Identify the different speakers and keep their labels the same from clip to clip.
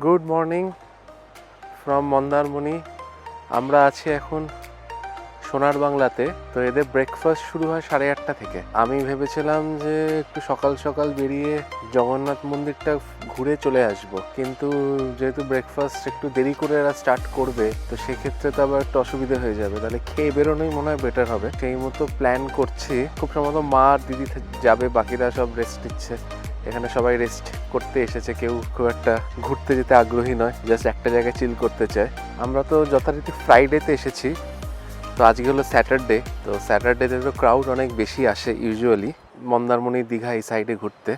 Speaker 1: Good morning from Mandarmani. আমরা আছি এখন সোনার বাংলাতে। তো এদের ব্রেকফাস্ট শুরু হয় 8:30 থেকে। আমি ভেবেছিলাম যে একটু সকাল সকাল বেরিয়ে জগন্নাথ মন্দিরটা ঘুরে চলে আসব, কিন্তু যেহেতু ব্রেকফাস্ট একটু দেরি করে এরা স্টার্ট করবে, তো সেক্ষেত্রে তো আবার একটু অসুবিধা হয়ে যাবে। তাহলে খেয়ে বেরোনোই মনে হয় বেটার হবে। সেই মতো প্ল্যান করছি। খুব সম্ভবত মা আর দিদি যাবে, বাকিরা সব রেস্ট নিচ্ছে। এখানে সবাই রেস্ট করতে এসেছে, কেউ খুব একটা ঘুরতে যেতে আগ্রহী নয়, জাস্ট একটা জায়গায় চিল করতে চায়। আমরা তো যথারীতি ফ্রাইডেতে এসেছি, তো আজকে হলো স্যাটারডে। তো স্যাটারডেতে তো ক্রাউড অনেক বেশি আসে ইউজুয়ালি মন্দারমণি, দীঘা এই সাইডে ঘুরতে।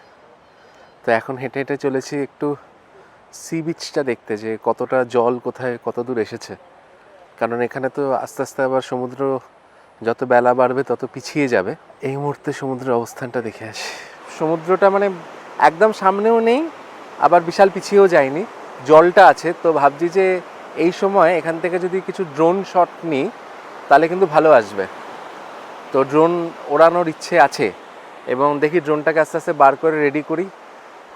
Speaker 1: তো এখন হেঁটে হেঁটে চলেছি একটু সি বিচটা দেখতে, যে কতটা জল কোথায় কত দূর এসেছে। কারণ এখানে তো আস্তে আস্তে আবার সমুদ্র যত বেলা বাড়বে তত পিছিয়ে যাবে। এই মুহূর্তে সমুদ্রের অবস্থানটা দেখে আসি। সমুদ্রটা মানে একদম সামনেও নেই, আবার বিশাল পিছিয়েও যায়নি, জলটা আছে। তো ভাবছি যে এই সময় এখান থেকে যদি কিছু ড্রোন শট নিই তাহলে কিন্তু ভালো আসবে। তো ড্রোন ওড়ানোর ইচ্ছে আছে, এবং দেখি ড্রোনটাকে আস্তে আস্তে বার করে রেডি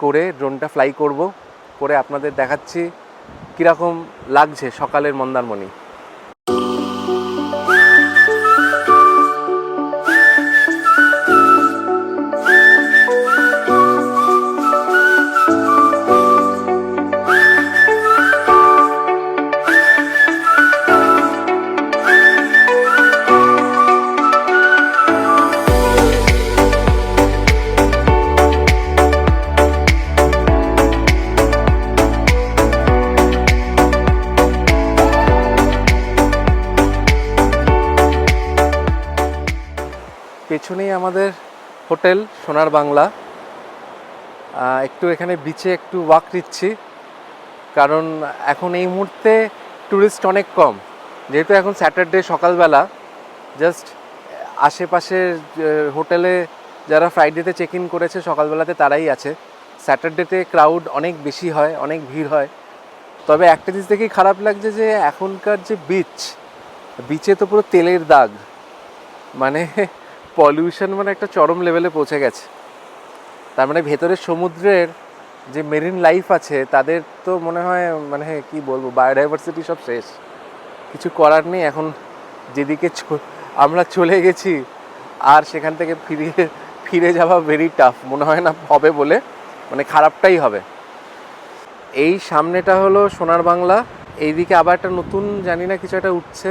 Speaker 1: করে ড্রোনটা ফ্লাই করে আপনাদের দেখাচ্ছি কীরকম লাগছে সকালের মন্দারমণি। পেছনেই আমাদের হোটেল সোনার বাংলা। একটু এখানে বিচে একটু ওয়াক দিচ্ছি, কারণ এখন এই মুহূর্তে ট্যুরিস্ট অনেক কম। যেহেতু এখন স্যাটারডে সকালবেলা, জাস্ট আশেপাশের হোটেলে যারা ফ্রাইডেতে চেক ইন করেছে সকালবেলাতে তারাই আছে। স্যাটারডেতে ক্রাউড অনেক বেশি হয়, অনেক ভিড় হয়। তবে একটা জিনিস দেখেই খারাপ লাগছে যে এখনকার যে বিচে তো পুরো তেলের দাগ, মানে পলিউশন মানে একটা চরম লেভেলে পৌঁছে গেছে। তার মানে ভেতরের সমুদ্রের যে মেরিন লাইফ আছে তাদের তো মনে হয় মানে কি বলবো, বায়োডাইভার্সিটি সব শেষ, কিছু করার নেই। এখন যেদিকে আমরা চলে গেছি আর সেখান থেকে ফিরে যাওয়া ভেরি টাফ, মনে হয় না হবে বলে, মানে খারাপটাই হবে। এই সামনেটা হলো সোনার বাংলা, এইদিকে আবার একটা নতুন জানি না কিছু একটা উঠছে,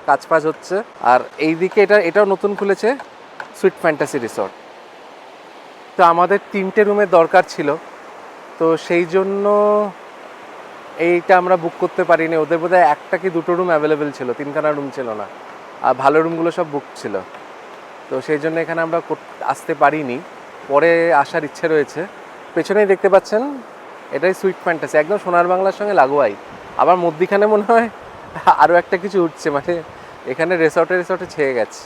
Speaker 1: কাজ হচ্ছে। আর এইদিকে এটাও নতুন খুলেছে, সুইট ফ্যান্টাসি রিসর্ট। তো আমাদের 3টে রুমের দরকার ছিল, তো সেই জন্য এইটা আমরা বুক করতে পারিনি। ওদের বোধহয় 1টা কি 2টো রুম অ্যাভেলেবেল ছিল, 3খানা রুম ছিল না, আর ভালো রুমগুলো সব বুক ছিল। তো সেই জন্য এখানে আমরা আসতে পারিনি, পরে আসার ইচ্ছে রয়েছে। পেছনেই দেখতে পাচ্ছেন এটাই সুইট ফ্যান্টাসি, একদম সোনার বাংলার সঙ্গে লাগোয়াই। আবার মধ্যিখানে মনে হয় আরও একটা কিছু উঠছে, মানে এখানে রিসর্টে ছেয়ে গেছে।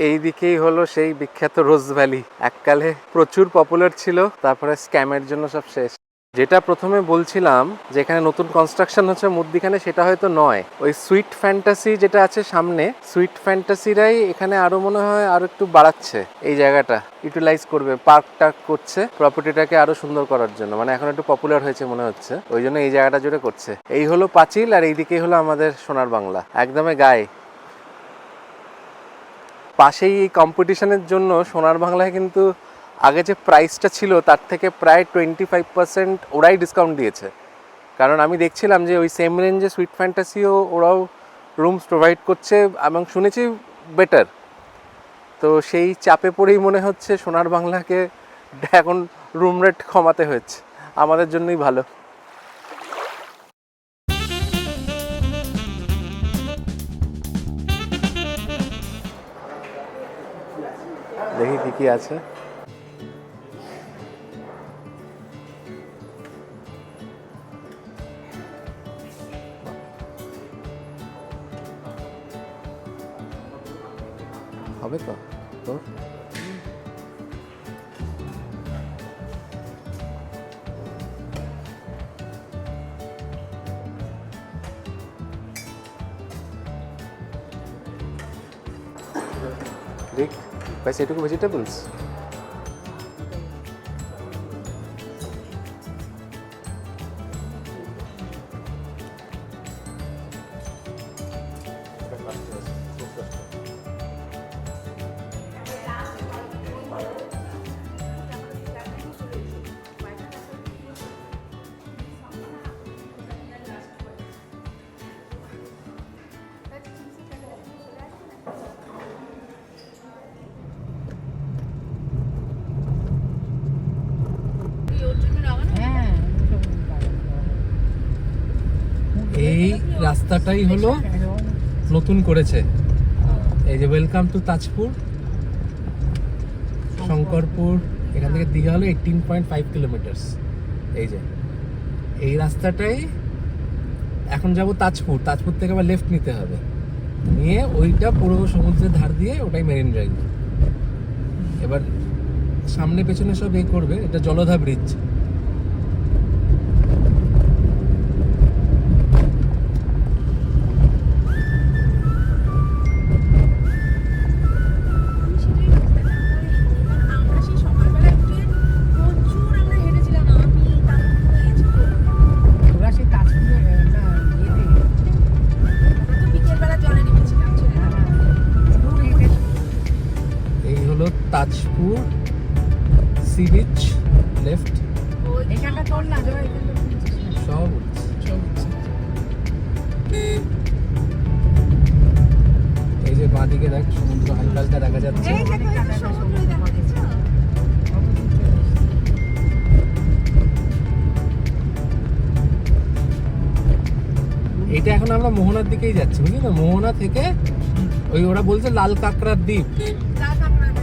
Speaker 1: এই দিকেই হলো সেই বিখ্যাত রোজ ভ্যালি, এককালে প্রচুর পপুলার ছিল, তারপরে স্ক্যামের জন্য সব শেষ। যেটা প্রথমে বলছিলাম যে এখানে নতুন কনস্ট্রাকশন হচ্ছে মধ্যিখানে, সেটা হয়তো নয়। ওই সুইট ফ্যান্টাসি যেটা আছে সামনে, সুইট ফ্যান্টাসিরাই এখানে আরো মনে হয় আরো একটু বাড়াচ্ছে, এই জায়গাটা ইউটিলাইজ করবে, পার্কটা করছে প্রপার্টিটাকে আরো সুন্দর করার জন্য। মানে এখন একটু পপুলার হয়েছে মনে হচ্ছে, ওই জন্য এই জায়গাটা জুড়ে করছে। এই হলো পাঁচিল, আর এইদিকেই হলো আমাদের সোনার বাংলা, একদমই গায়ে। পাশেই এই কম্পিটিশনের জন্য সোনার বাংলায় কিন্তু আগে যে প্রাইসটা ছিল তার থেকে প্রায় 25% ওরাই ডিসকাউন্ট দিয়েছে। কারণ আমি দেখছিলাম যে ওই সেম রেঞ্জে সুইট ফ্যান্টাসিও ওরাও রুমস প্রোভাইড করছে, এবং শুনেছি বেটার। তো সেই চাপে পড়েই মনে হচ্ছে সোনার বাংলাকে এখন রুম রেট কমাতে হয়েছে, আমাদের জন্যই ভালো। দেখি কী কী আছে। হবে তো তোর? দেখ ব্যাস এটুকু ভেজিটেবলস। এই রাস্তাটাই হলো নতুন করেছে, এই যে ওয়েলকাম টু তাজপুর শঙ্করপুর, এখান থেকে দীঘা হলো 18.5 কিলোমিটার্স। এই যে এই রাস্তাটাই এখন যাব তাজপুর, তাজপুর থেকে আবার লেফট নিতে হবে, নিয়ে ওইটা পুরো সমুদ্রের ধার দিয়ে ওটাই মেরিন ড্রাইভ। এবার সামনে পেছনে সব এ করবে, এটা Jaldha bridge. Tajpur sea beach left,
Speaker 2: এখানটা তোর না জয়,
Speaker 1: সব এই যে বাঁদিকে দেখ সমুদ্র হালকা হালকা দেখা যাচ্ছে। এটা এখন আমরা মোহনার দিকেই যাচ্ছি, বুঝলি তো? মোহনা থেকে ওই ওরা বলছে লাল কাঁকড়ার দ্বীপ,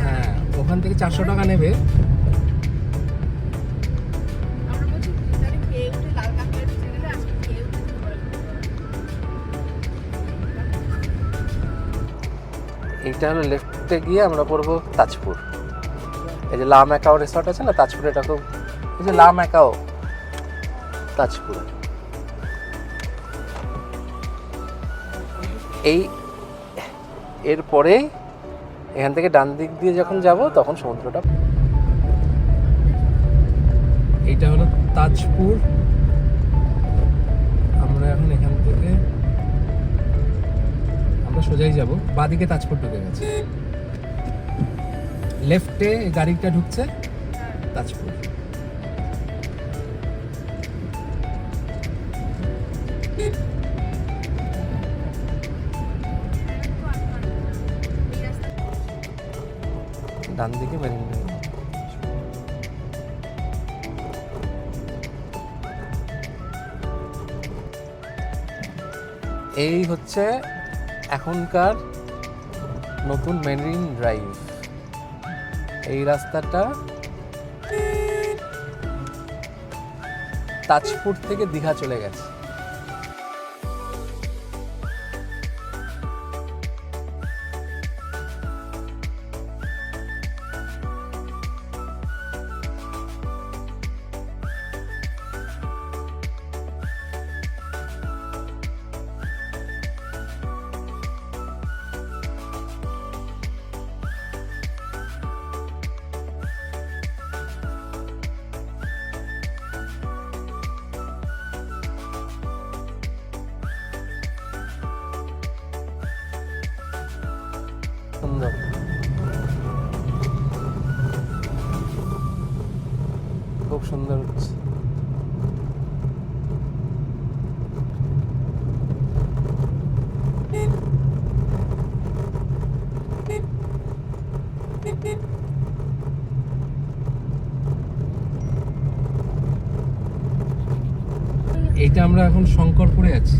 Speaker 1: হ্যাঁ ওখান থেকে 400 টাকা নেবে। এইটা হলো লেফটে গিয়ে আমরা পড়বো তাজপুর। এই যে লা ম্যাকাও রিসর্ট আছে না তাজপুরে, এটা খুব, এই যে লা ম্যাকাও তাজপুর। এই এরপরেই এখান থেকে ডান দিক দিয়ে যখন যাব তখন সমুদ্রটা। এইটা হলো তাজপুর। আমরা এখন এখান থেকে আমরা সোজাই যাব, বাঁদিকে তাজপুর ঢুকে গেছে, লেফটে গাড়িটা ঢুকছে তাজপুর। ডান দিকে মেরিন ড্রাইভ। এই হচ্ছে এখনকার নতুন মেরিন ড্রাইভ। এই রাস্তাটা তাজপুর থেকে দীঘা চলে গেছে। সুন্দর, খুব সুন্দর হচ্ছে। এইটা আমরা এখন শঙ্করপুরে আছি।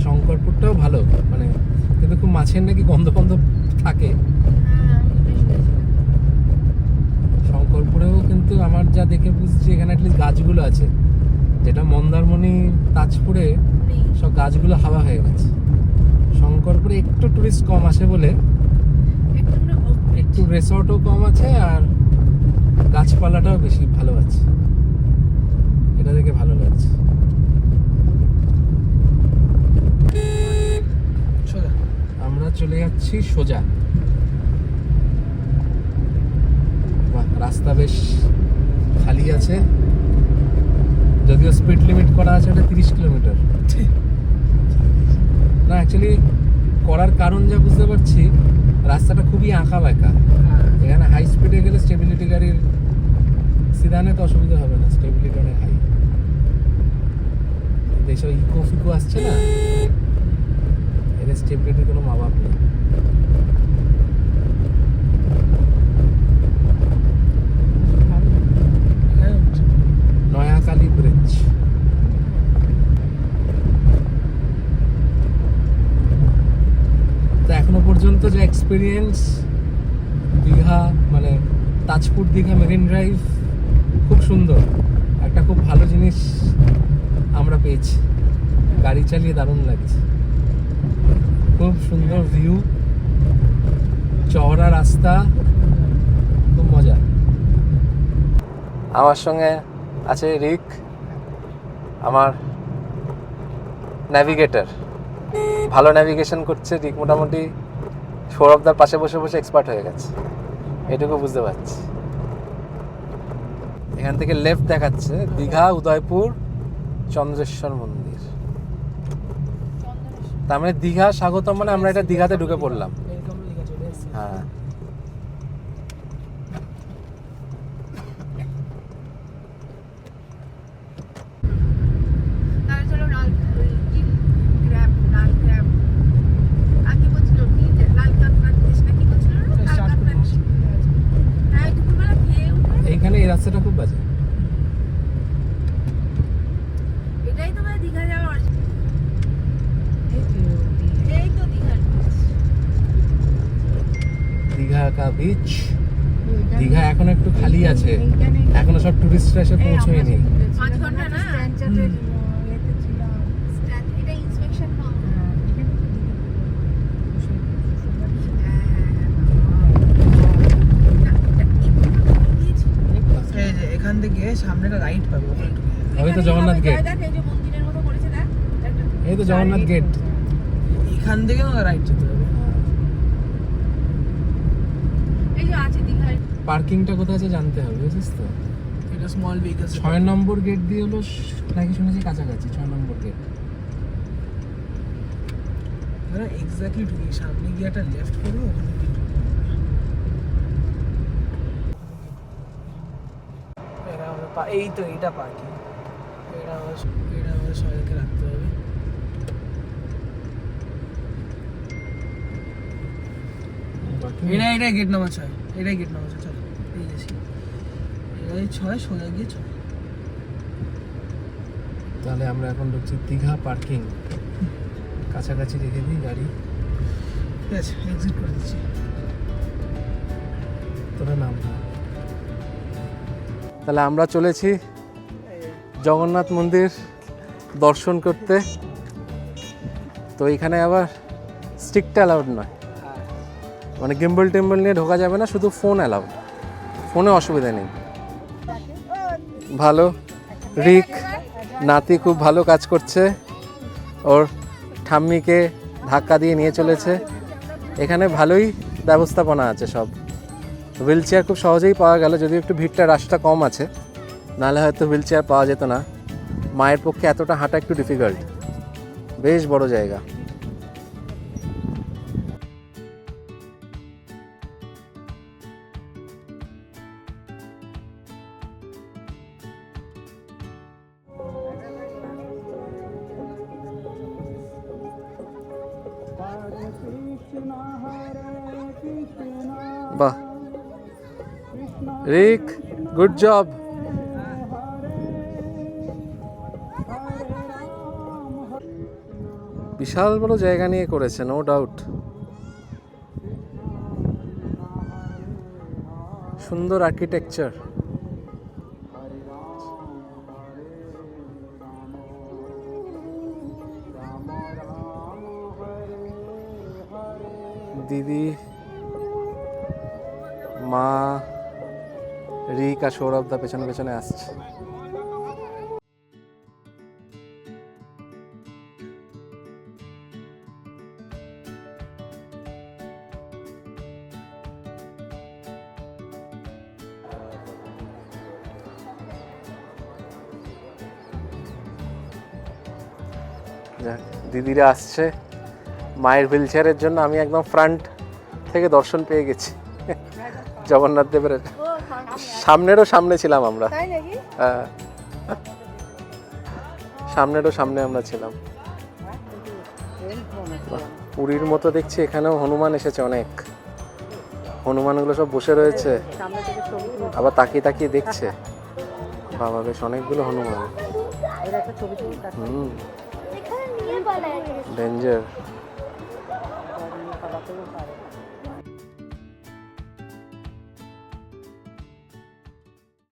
Speaker 1: শঙ্করপুরটাও ভালো, মানে কিন্তু খুব মাছের নাকি গন্ধ গন্ধ থাকে শঙ্করপুরেও, কিন্তু আমার যা দেখে বুঝছি এখানে অ্যাটলিস্ট গাছগুলো আছে, যেটা মন্দারমণি তাজপুরে সব গাছগুলো হাওয়া হয়ে গেছে। শঙ্করপুরে একটু টুরিস্ট কম আসে বলে একটু রিসর্টও কম আছে, আর গাছপালাটাও বেশি ভালো আছে, এটা দেখে ভালো লাগছে। আমরা চলে যাচ্ছি সোজা। বাহ, রাস্তা বেশ খালি আছে, যদিও স্পিড লিমিট করা আছে এটা 30 কিলোমিটার। না অ্যাকচুয়ালি করার কারণ যা বুঝতে পারছি, রাস্তাটা খুবই আঁকা বাঁকা, এখানে হাই স্পিডে গেলে স্টেবিলিটি গাড়ির সিদানে তো অসুবিধা হবে না, স্টেবিলিটি অনেক হাই। এইসব ইকো ফিকো আসছে না, এদের স্টেবিলিটির কোনো মা বাপ নেই। নয়াকালী ব্রিজ, দুর্দান্ত যে এক্সপিরিয়েন্স দীঘা, মানে তাজপুর দীঘা মেরিন ড্রাইভ খুব সুন্দর। একটা খুব ভালো জিনিস আমরা পেয়েছি, গাড়ি চালিয়ে দারুণ লাগছে, খুব সুন্দর ভিউ, চওড়া রাস্তা, খুব মজা। আমার সঙ্গে আছে রিক, আমার ন্যাভিগেটর, ভালো ন্যাভিগেশন করছে রিক, মোটামুটি সৌরভদার পাশে বসে বসে এক্সপার্ট হয়ে গেছে, এটুকু বুঝতে পারছি। এখান থেকে লেফট দেখাচ্ছে দীঘা, উদয়পুর, চন্দ্রেশ্বর মন্দির। তার মানে দীঘা স্বাগতম, মানে আমরা এটা দীঘাতে ঢুকে পড়লাম। হ্যাঁ,
Speaker 2: তাহলে চলো লাল গ্র্যাব, লাল গ্র্যাব আর কি বলছিল, কি লাল কাপ রাখিস না, কি বলছিল না, লাল কাপ রাখিস। হ্যাঁ, দুপুরবেলা খেয়ে উঠে
Speaker 1: এইখানে এই রাস্তাটা খুব বাজে।
Speaker 2: এটাই তো মানে দীঘা যাওয়ার, এই তো দীঘার
Speaker 1: দীঘা কা বিচ। দীঘা এখন একটু খালি আছে, এখনো সব টুরিস্টরা এসে পৌঁছয়নি।
Speaker 2: 5 ঘন্টা না এটা ইন্সপেকশন না।
Speaker 3: এই যে এখান থেকে সামনে একটা রাইট পাবে, ওখানে ঢুকে যাবে।
Speaker 1: ওই তো জগন্নাথ গেট,
Speaker 2: দেখ এই যে মন্দিরের মতো করেছে, দেখ
Speaker 1: এই তো জগন্নাথ গেট।
Speaker 3: এখান থেকে না রাইট যেতে হবে।
Speaker 2: এই যে আছে দীঘার।
Speaker 1: পার্কিংটা কোথায় আছে জানতে হবে, বুঝছিস তো?
Speaker 3: এটা স্মল ভেহিকলস।
Speaker 1: 6 নম্বর গেট দিয়ে হলো নাকি শুনেছি কাছাকাছি, 6 নম্বর গেট।
Speaker 3: মানে এক্স্যাক্টলি ঢুকে সামনে গিয়ে একটা লেফট করবে, ওখানে গিয়ে ঢুকবে। এই তো এটা পার্কিং, এটা আমাদের সবাইকে রাখতে হবে। এটা গেট নাম্বার 6, এটাই গেট নাম্বার 6। চলো এই গেছি, এটাই 6, সোজা গিয়ে 6।
Speaker 1: তাহলে আমরা এখন ঢুকছি দীঘা পার্কিং, কাছাকাছি রেখে দিই গাড়ি।
Speaker 3: ঠিক আছে, এক্সিট করে দিচ্ছি।
Speaker 1: তোরা নাম। তাহলে আমরা চলেছি জগন্নাথ মন্দির দর্শন করতে। তো এখানে আবার স্টিকটা অ্যালাউড নয়, মানে গিম্বল টিম্বল নিয়ে ঢোকা যাবে না, শুধু ফোন অ্যালাউড, ফোনে অসুবিধা নেই। ভালো, রিক নাতি খুব ভালো কাজ করছে, ওর ঠাম্মিকে ধাক্কা দিয়ে নিয়ে চলেছে। এখানে ভালোই ব্যবস্থাপনা আছে, সব হুইল চেয়ার খুব সহজেই পাওয়া গেল, যদিও একটু ভিড়টা রাশটা কম আছে, নাহলে হয়তো হুইল চেয়ার পাওয়া যেত না। মায়ের পক্ষে এতটা হাঁটা একটু ডিফিকাল্ট, বেশ বড় জায়গা। বাহ রিক, গুড জব। বিশাল বড় জায়গা নিয়ে করেছে, নো ডাউট। সুন্দর আর্কিটেকচার। দিদি, মা, রিক আর সৌরভদা পেছনে পেছনে আসছে। যাক, দিদিরা আসছে মায়ের হুইল চেয়ারের জন্য। আমি একদম ফ্রন্ট থেকে দর্শন পেয়ে গেছি জগন্নাথ দেবের। সামনেরও সামনে ছিলাম আমরা,
Speaker 2: তাই নাকি?
Speaker 1: হ্যাঁ, সামনেরও সামনে আমরা ছিলাম। পুরীর মতো দেখছি এখানেও হনুমান এসেছে, অনেক হনুমানগুলো সব বসে রয়েছে, আবার তাকিয়ে তাকিয়ে দেখছে। বাবা, বেশ অনেকগুলো হনুমান। ডেঞ্জার।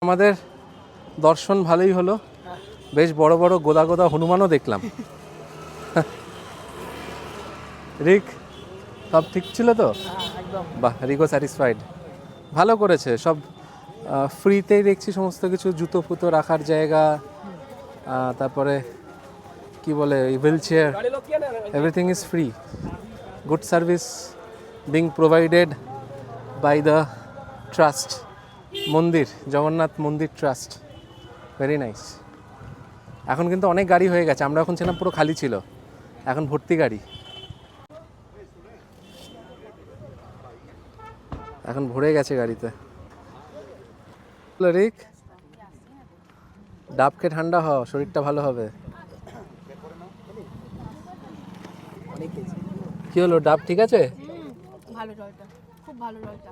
Speaker 1: আমাদের দর্শন ভালোই হলো, বেশ বড় বড় গোদা গোদা হনুমানও দেখলাম। রিক, সব ঠিক ছিল তো?
Speaker 3: একদম।
Speaker 1: বাহ, রিকো স্যাটিসফাইড। ভালো করেছে সব, ফ্রিতেই দেখছি সমস্ত কিছু, জুতো ফুতো রাখার জায়গা, তারপরে কি বলে wheel chair, everything is free. Good service being provided by the trust, মন্দির, জগন্নাথ মন্দির ট্রাস্ট। Very nice. এখন কিন্তু অনেক গাড়ি হয়ে গেছে, আমরা এখন ছিলাম পুরো খালি ছিল, এখন ভর্তি গাড়ি, এখন ভরে গেছে গাড়িতে। রিক, ডাব খেয়ে ঠান্ডা হও, শরীরটা ভালো হবে। কি হলো, ডাব ঠিক আছে?
Speaker 2: ভালো জলটা, খুব ভালো জলটা।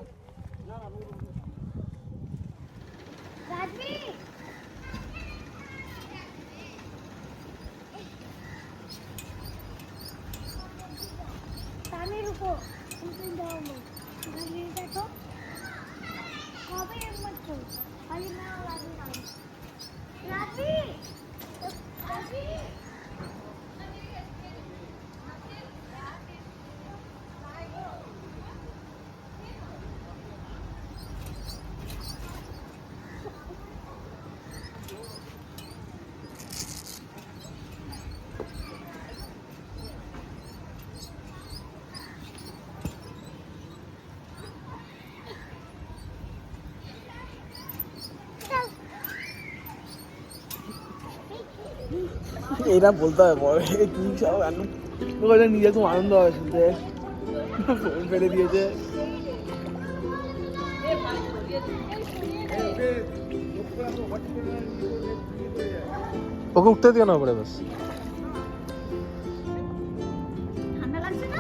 Speaker 3: এটা বলতে হবে পরে, কি সব এখন নিজে খুব আনন্দ হবে শুনতে। ফোন ফেলে দিয়েছে।
Speaker 1: ওকে উঠতে দিও না উপরে, বাস।
Speaker 2: ঠান্ডা লাগছে না?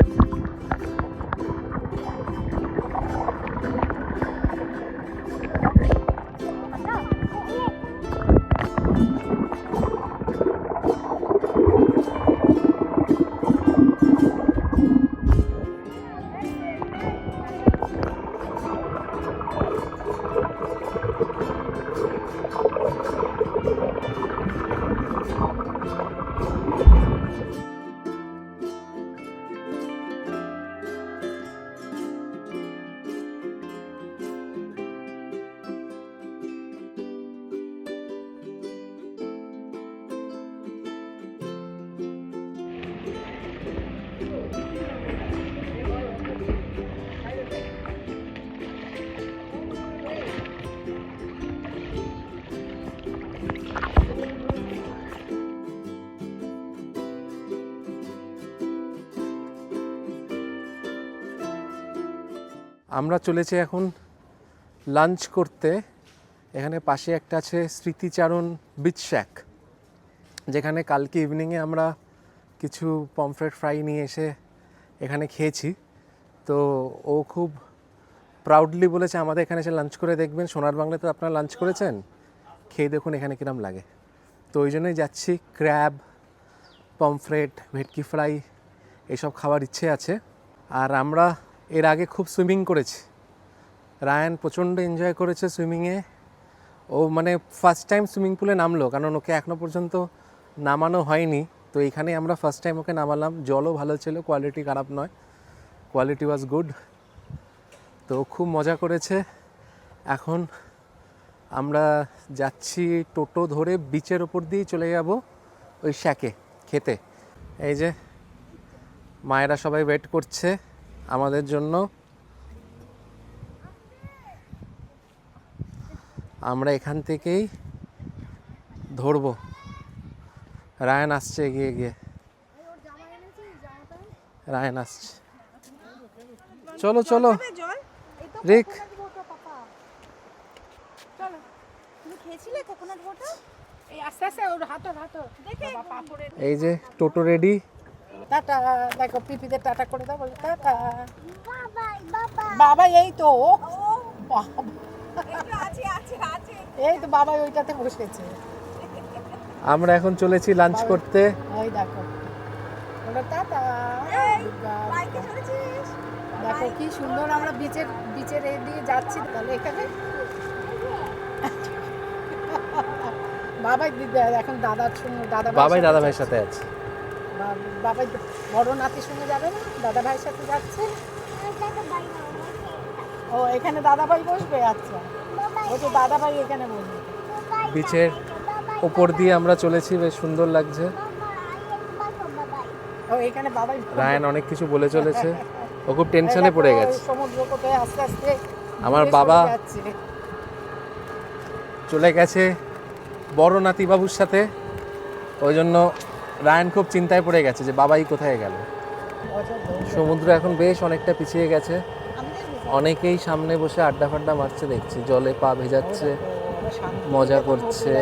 Speaker 1: আমরা চলেছি এখন লাঞ্চ করতে। এখানে পাশে একটা আছে স্মৃতিচারণ বিচ শ্যাক, যেখানে কালকে ইভিনিংয়ে আমরা কিছু পমফ্রেট ফ্রাই নিয়ে এসে এখানে খেয়েছি। তো ও খুব প্রাউডলি বলেছে আমাদের এখানে এসে লাঞ্চ করে দেখবেন, সোনার বাংলাতে আপনারা লাঞ্চ করেছেন, খেয়ে দেখুন এখানে কিরম লাগে। তো ওই জন্যই যাচ্ছি। ক্র্যাব, পমফ্রেট, ভেটকি ফ্রাই এইসব খাওয়ার ইচ্ছে আছে। আর আমরা এর আগে খুব সুইমিং করেছি, রায়ান প্রচণ্ড এনজয় করেছে সুইমিংয়ে। ও মানে ফার্স্ট টাইম সুইমিং পুলে নামলো, কারণ ওকে এখনও পর্যন্ত নামানো হয়নি। তো এইখানে আমরা ফার্স্ট টাইম ওকে নামালাম। জলও ভালো ছিল, কোয়ালিটি খারাপ নয়, কোয়ালিটি ওয়াজ গুড। তো খুব মজা করেছে। এখন আমরা যাচ্ছি টোটো ধরে, বিচের ওপর দিয়েই চলে যাব ওই শ্যাকে খেতে। এই যে মায়েরা সবাই ওয়েট করছে আমাদের জন্য। আমরা এখান থেকেই ধরবো। রায়ান আসছে এগিয়ে গিয়ে, রায়ান আসছে। চলো চলো রিক,
Speaker 2: চলো। তুমি খেয়েছিলে কোকোনাট ওয়াটার? এই আস্তে আস্তে ওর হাঁটো হাঁটো, দেখে পাপড়ের।
Speaker 1: এই যে টোটো রেডি।
Speaker 2: টাটা, দেখো পিপিদের টাটা করে দাও, বলো টাটা। বাবা এই তো, এই তো বাবা ওইটাতে বসেছে।
Speaker 1: আমরা এখন চলেছি লাঞ্চ করতে।
Speaker 2: ওই দেখো, বলো টাটা। দেখো কি সুন্দর আমরা বিচের এই দিয়ে যাচ্ছি। তাহলে এখানে
Speaker 4: বাবাই এখন দাদার সঙ্গে
Speaker 1: বাবাই দাদা ভাইয়ের সাথে আছে।
Speaker 4: বাবাই বড় নাতির সঙ্গে যাবে না, দাদা ভাইয়ের সাথে যাচ্ছে। ও এখানে দাদা ভাই বসবে, আচ্ছা বলছে দাদা ভাই এখানে বসবে।
Speaker 1: বিচের উপর দিয়ে আমরা চলেছি, বেশ সুন্দর লাগছে।
Speaker 4: ও এখানে বাবাই
Speaker 1: রায়ান অনেক কিছু বলে চলেছে, ও খুব টেনশনে পড়ে গেছে।
Speaker 4: সমুদ্র কোথায় আস্তে আস্তে
Speaker 1: আমার
Speaker 4: দূরে
Speaker 1: বাবা
Speaker 4: সরে যাচ্ছে।
Speaker 1: চলে গেছে বড় নাতি বাবুর সাথে, ওই জন্য রায়ান খুব চিন্তায় পড়ে গেছে যে বাবাই কোথায় গেল। সমুদ্র এখন বেশ অনেকটা পিছিয়ে গেছে, অনেকেই সামনে বসে আড্ডা ফাড্ডা মারছে দেখছি, জলে পা ভেজাচ্ছে, মজা করছে।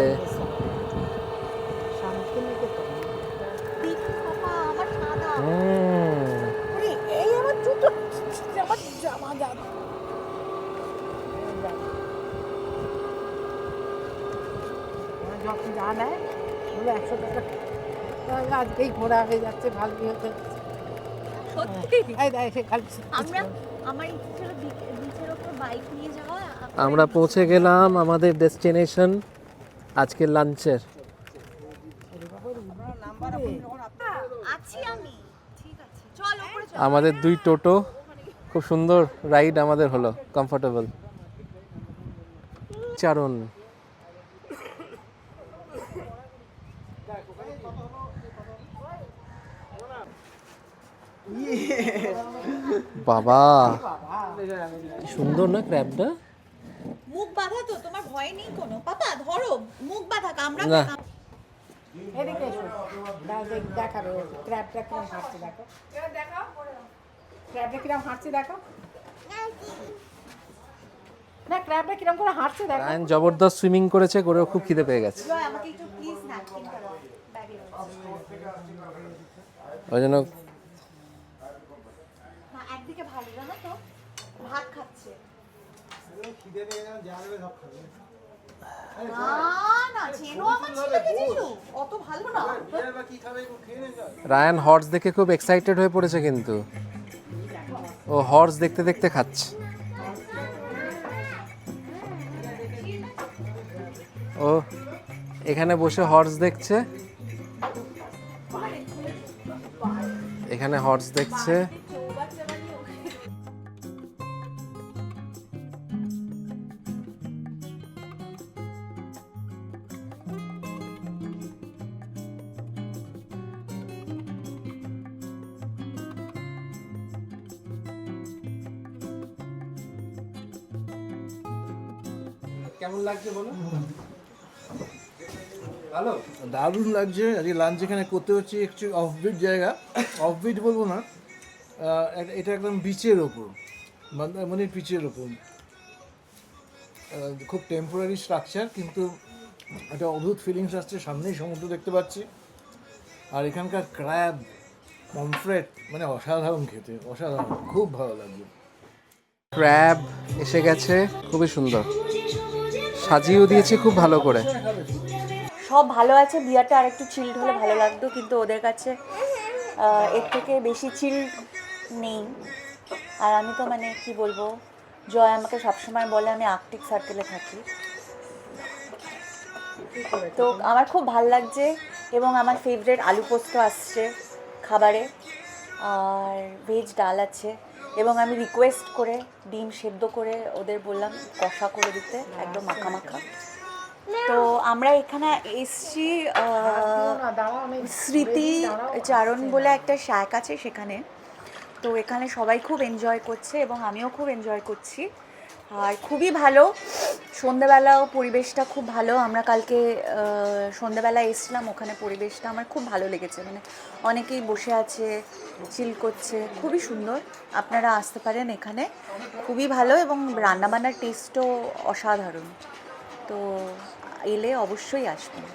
Speaker 4: এই আমার জুতো, আমার জামা যাবে। যখন যা নেয় বলে 100 টাকা, তাহলে আজকেই ঘোরা হয়ে যাচ্ছে, ভালোই হতে যাচ্ছে।
Speaker 5: সত্যি
Speaker 4: এই দেখ, সে খালি
Speaker 5: আমরা আমার ইচ্ছে ছিল বিচের ওপর বাইক নিয়ে যাওয়া।
Speaker 1: আমরা পৌঁছে গেলাম আমাদের ডেস্টিনেশন আজকের লাঞ্চের।
Speaker 5: আছি আমি, ঠিক আছে চল উপরে চল।
Speaker 1: আমাদের 2 টোটো, খুব সুন্দর রাইড আমাদের হলো, কমফোর্টেবল। চারণ বাবা, কি সুন্দর না ক্র্যাবটা।
Speaker 5: মুখ বাঁধা তো, তোমার ভয় নেই কোনো? পাপা ধরো, মুখ বাঁধা, কামড়া
Speaker 1: না।
Speaker 4: এদিকে এসো, দেখাবে ক্র্যাবটা কিরম হাঁটছে, দেখো ক্র্যাবটা কিরম হাঁটছে, দেখো না ক্র্যাবটা কিরম করে হাঁটছে দেখো।
Speaker 1: রায়ান জবরদস্ত সুইমিং করেছে, করে খুব খিদে পেয়ে গেছে,
Speaker 5: জয় আমাকে একটু প্লিজ ন্যাপকিন করো ব্যাগে।
Speaker 1: ওই জন্য
Speaker 5: না একদিকে ভালো জানো তো, ভাত খাচ্ছে। না না চেনো আমার ছেলেকে, জিজু অত ভালো না।
Speaker 1: রায়ান হর্স দেখে খুব এক্সাইটেড হয়ে পড়েছে, কিন্তু ও হর্স দেখতে দেখতে খাচ্ছে। ও এখানে বসে হর্স দেখছে, এখানে হর্স দেখছে। কেমন লাগছে বলো? ভালো,
Speaker 3: দারুণ লাগছে। আজকে লাঞ্চ এখানে করতে হচ্ছে একটু অফবিট জায়গা, অফবিট বলবো না, এটা একদম বিচের ওপর, মানে পিচের ওপর, খুব টেম্পোরারি স্ট্রাকচার, কিন্তু একটা অদ্ভুত ফিলিংস আসছে। সামনেই সমুদ্র দেখতে পাচ্ছি, আর এখানকার ক্র্যাব, পমফ্রেট, মানে অসাধারণ খেতে, অসাধারণ, খুব ভালো লাগছে।
Speaker 1: ক্র্যাব এসে গেছে, খুবই সুন্দর সাজিয়েও দিয়েছে খুব ভালো করে।
Speaker 5: সব ভালো আছে, বিয়ারটা আর একটু চিল্ড হলে ভালো লাগতো, কিন্তু ওদের কাছে এর থেকে বেশি চিল নেই। আর আমি তো মানে কি বলবো, জয় আমাকে সবসময় বলে আমি আর্কটিক সার্কেলে থাকি, তো আমার খুব ভাল লাগছে। এবং আমার ফেভারিট আলু পোস্ত আসছে খাবারে, আর ভেজ ডাল আছে, এবং আমি রিকোয়েস্ট করে ডিম সেদ্ধ করে ওদের বললাম কষা করে দিতে, একদম মাখা মাখা। তো আমরা এখানে এসছি স্মৃতি চারণ বলে একটা শ্যাক আছে সেখানে, তো এখানে সবাই খুব এনজয় করছে এবং আমিও খুব এনজয় করছি। আর খুবই ভালো, সন্ধ্যেবেলাও পরিবেশটা খুব ভালো। আমরা কালকে সন্ধ্যেবেলা এসেছিলাম, ওখানে পরিবেশটা আমার খুব ভালো লেগেছে, মানে অনেকেই বসে আছে, চিল করছে, খুবই সুন্দর। আপনারা আসতে পারেন এখানে, খুবই ভালো, এবং রান্নাবান্নার টেস্টও অসাধারণ। তো এলে অবশ্যই আসবেন।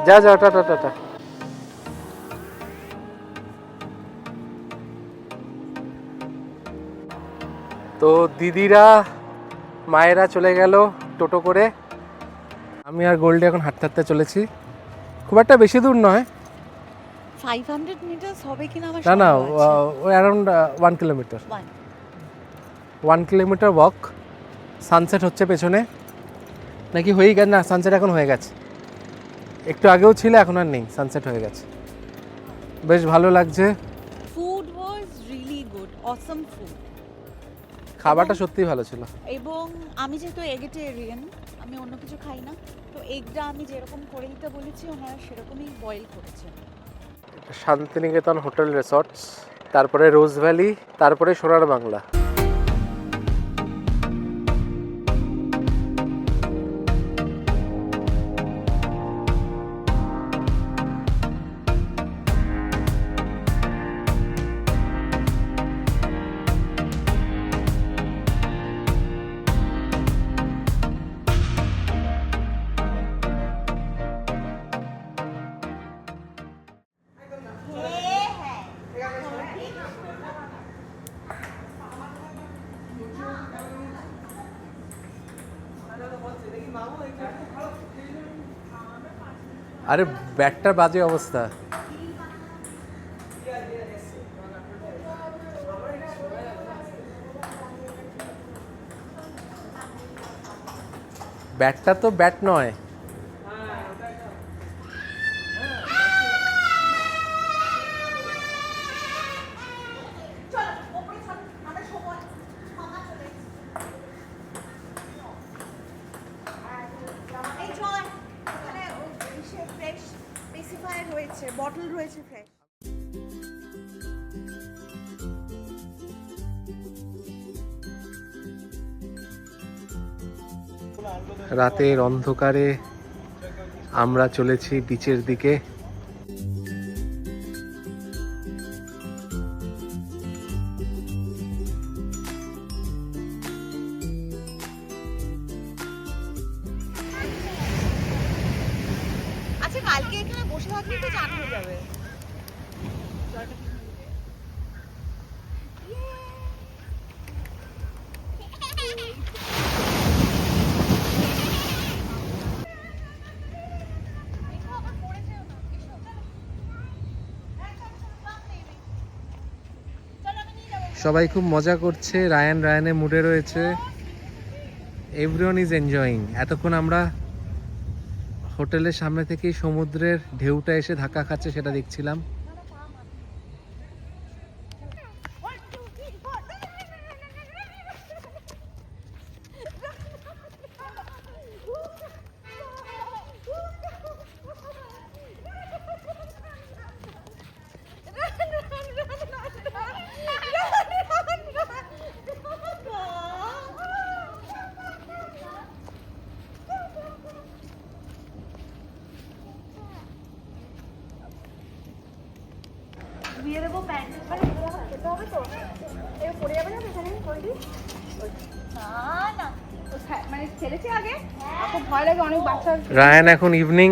Speaker 1: যা যা, টাটা টাটা। তো দিদিরা মায়েরা চলে গেল টোটো করে, আমি আর গোল্ডে এখন হাঁটতে হাঁটতে চলেছি। খুব একটা বেশি দূর নয়,
Speaker 5: 500 মিটার্স হবে কিনা আমার
Speaker 1: না না,
Speaker 5: সন্দেহ আছে।
Speaker 1: ওই around 1 kilometre. 1 kilometre walk. Sunset হচ্ছে পেছনে, নাকি হয়েই গেছে? না, সানসেট এখন হয়ে গেছে, একটু আগেও ছিল, এখন আর নেই, সানসেট হয়ে গেছে। বেশ ভালো লাগছে,
Speaker 5: food was really good, Assam food.
Speaker 1: খাবারটা সত্যিই ভালো ছিল।
Speaker 5: এবং আমি যেহেতু এগেটেরিয়ান, আমি অন্য কিছু খাই না, তো এগটা আমি যেরকম করে দিতে বলেছি ওনারা সেরকমই বয়েল করেছে।
Speaker 1: শান্তিনিকেতন হোটেল রিসর্টস, তারপরে রোজ ভ্যালি, তারপরে সোনার বাংলা। আরে ব্যাটটার বাজে অবস্থা। ব্যাটটা তো ব্যাট নয়।
Speaker 5: বটল রয়েছে ফ্রেশ।
Speaker 1: রাতের অন্ধকারে আমরা চলেছি বিচের দিকে।
Speaker 5: আচ্ছা, কালকে এখানে বসে থাকলে তো চান হয়ে যাবে।
Speaker 1: সবাই খুব মজা করছে, রায়ানের মুডে রয়েছে, এভরিওয়ান ইজ এনজয়িং। এতক্ষণ আমরা হোটেলের সামনে থেকেই সমুদ্রের ঢেউটা এসে ধাক্কা খাচ্ছে সেটা দেখছিলাম।
Speaker 2: দিয়ে দেবো প্যান্ট, খেতে হবে তো, এ পড়ে যাবে না এখানে কোনটি?
Speaker 5: না না,
Speaker 2: মানে ছেড়েছে আগে, খুব ভয় লাগে অনেক বাচ্চা।
Speaker 1: রায়ান এখন ইভিনিং।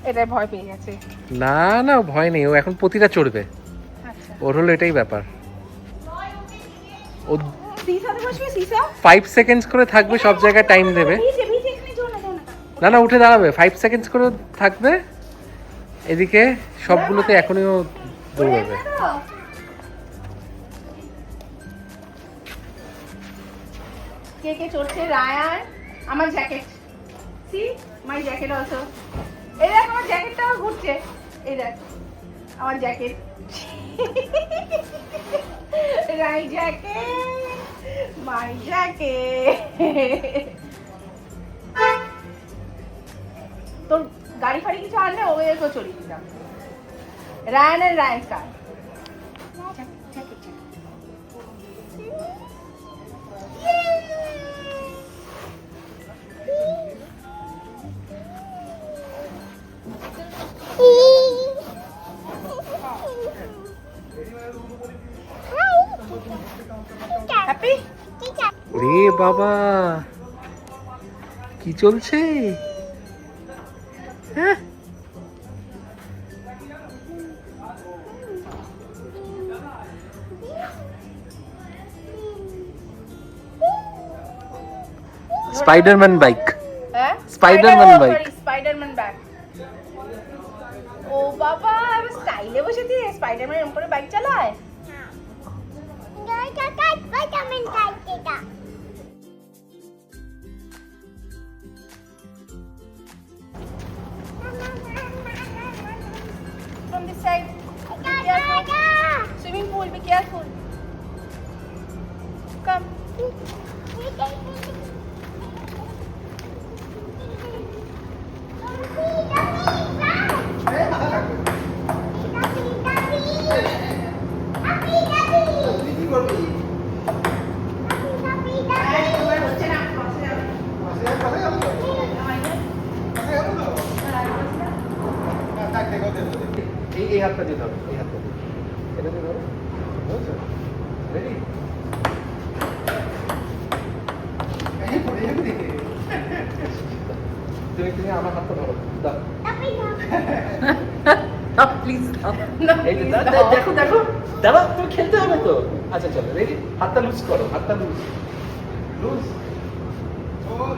Speaker 2: এটাই ভয় পেয়ে গেছে।
Speaker 1: না না, ও ভয় নেই, ও এখন প্রতিটা চড়বে,
Speaker 2: আচ্ছা,
Speaker 1: ওর হলো এটাই ব্যাপার। ও
Speaker 2: সিসাতে বসবে, সিসা
Speaker 1: 5 সেকেন্ডস করে থাকবে, সব জায়গায় টাইম দেবে।
Speaker 2: ভিজে ভিজে এখানে জোর না, জোর না।
Speaker 1: না না, উঠে দাঁড়াবে, 5 সেকেন্ডস করে থাকবে। এদিকে সবগুলোতে এখনই ও দৌড়াবে।
Speaker 2: কে কে চড়ছে? রায়ান, আমার জ্যাকেট, সি মাই জ্যাকেট অলসো। এই দেখ আমার জ্যাকেটটাও ঘুরছে, এই দেখ আমার জ্যাকেট, মাই জ্যাকেট, মাই জ্যাকেট। তোর গাড়ি ফাড়ি কিছু আনলে ওদেরকেও চড়িয়ে দিতাম। রায়ানের রায়ান কার হ্যাপি।
Speaker 1: রে বাবা, কি চলছে? হ্যাঁ, স্পাইডারম্যান বাইক,
Speaker 2: হ্যাঁ
Speaker 1: স্পাইডারম্যান বাইক।
Speaker 2: Spiderman bag. ও বাবা, স্টাইলে বসেছে, স্পাইডারম্যান এরকম করে বাইক চালায়।
Speaker 6: Vitamin Tiger.
Speaker 2: From this side. Be careful. Swimming pool, be careful. Come.
Speaker 1: এই হাতটা দিয়ে ধরো, এই হাতটা দিয়ে। এটা দিয়ে ধরো। বুঝছো? Ready? তুমি আমার হাতটা ধরো। দাও।
Speaker 2: Please stop.
Speaker 1: এই যে দেখো দেখো। দাঁড়াও, তুমি খেলতে হবে তো। আচ্ছা চলো, রেডি? হাতটা লুজ করো, হাতটা লুজ। লুজ।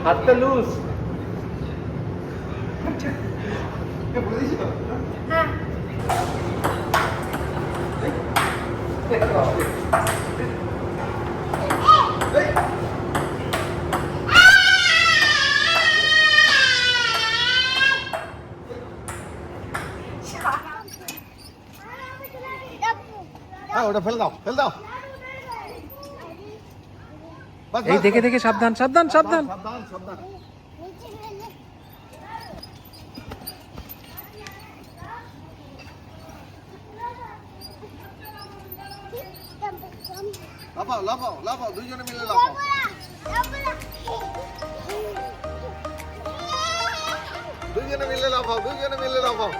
Speaker 1: হাতটা লুজ।
Speaker 2: হ্যাঁ।
Speaker 3: ওটা ফেলে দাও, ফেলে দাও।
Speaker 1: এই দেখে দেখে সাবধান সাবধান সাবধান।
Speaker 3: সাবধান, সাবধান। লাফাও, লাফাও, লাফাও, দুইজনে মিলে লাফাও। দুইজনে মিলে লাফাও, দুইজনে মিলে লাফাও।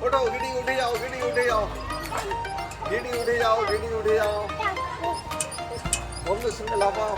Speaker 3: ওঠো, গিডি উঠে যাও, গিডি উঠে যাও। গিডি উঠে যাও, গিডি উঠে যাও। বন্ধুর সঙ্গে লাফাও।